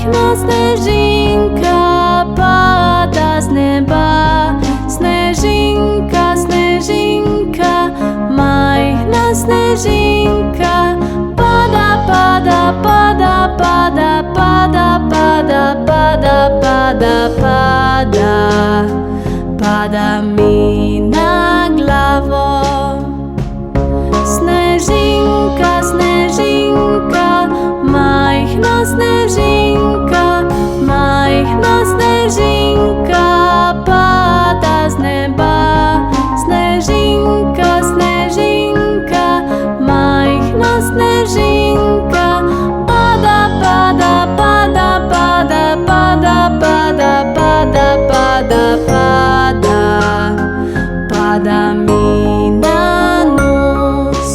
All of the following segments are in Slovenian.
Majhna snežinka pada z neba, snežinka, snežinka, majhna snežinka. Pada, pada, pada, pada, pada, pada, pada, pada, pada, pada mi na glavo. Snežinka, snežinka, majhna snežinka, majhna snežinka pada z neba. Snežinka, snežinka, majhna snežinka. Pada, pada, pada, pada, pada, pada, pada, pada, pada, pada mi na nos.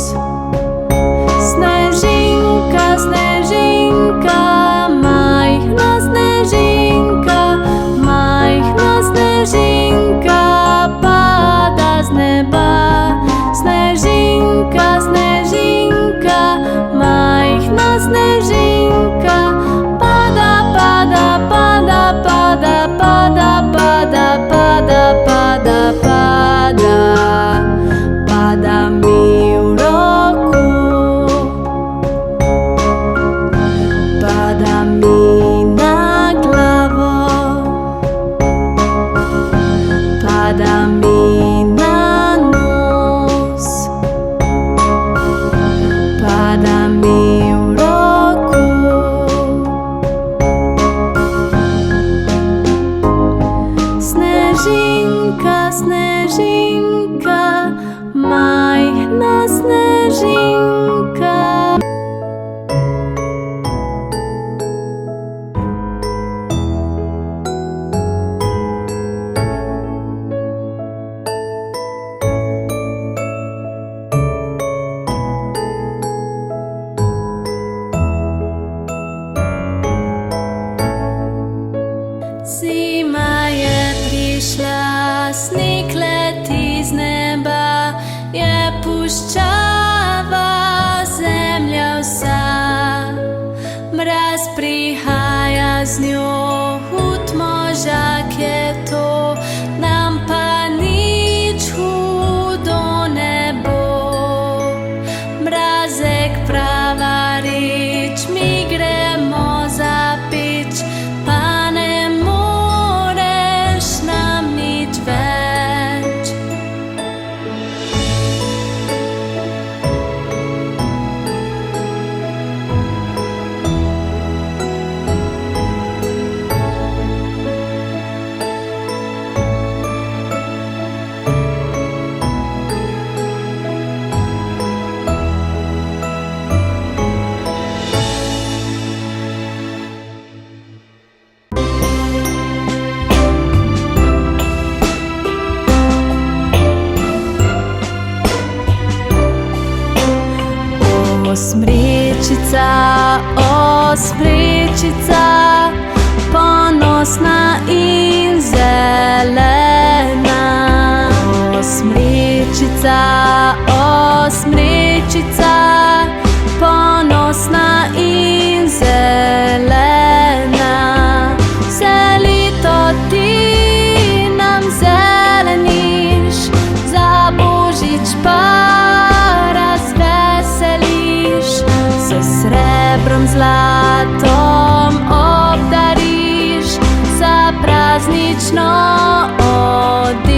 Snežinka, snežinka, majhna snežinka, majhna snežinka pada z neba. Snežinka, snežinka, majhna snežinka. Pada, pada, pada, pada, pada, pada, pada, pada, pada, pada mi v roku. Pada mi na glavo, pada mi na nos, pada mi v roku. Snežinka, snežinka, majhna snežinka. Zima je prišla, sneg leti z neba, je puščava zemlja vsa. Mraz prihaja z njo, hud možak je to, nam pa nič hudo ne bo. Mrazek prava reč, mi gremo za peč, pa ne moreš nam nič več. Smrečica, o smrečica, ponosna in zelena. O smrečica, ponosna in zelena. Vse leto ti nam zeleniš, za božič pa srebrom, zlatom obdariš, za praznično odeta.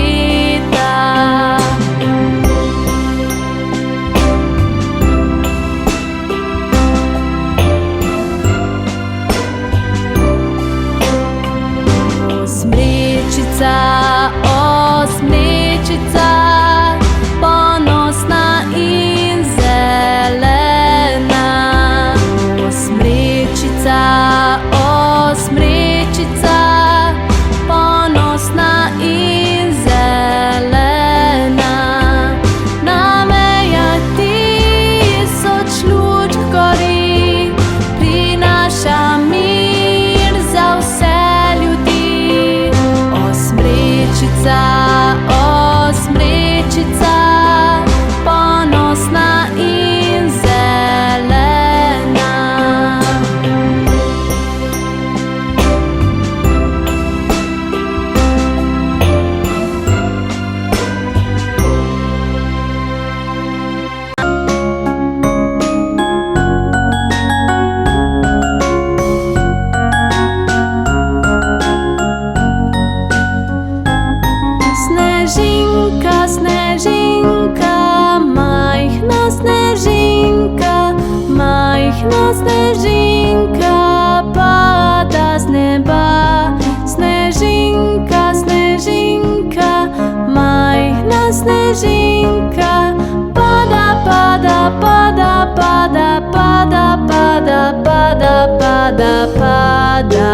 сніжинка, пада, пада, пада, пада, пада, пада, пада, пада, пада,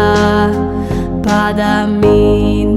пада мій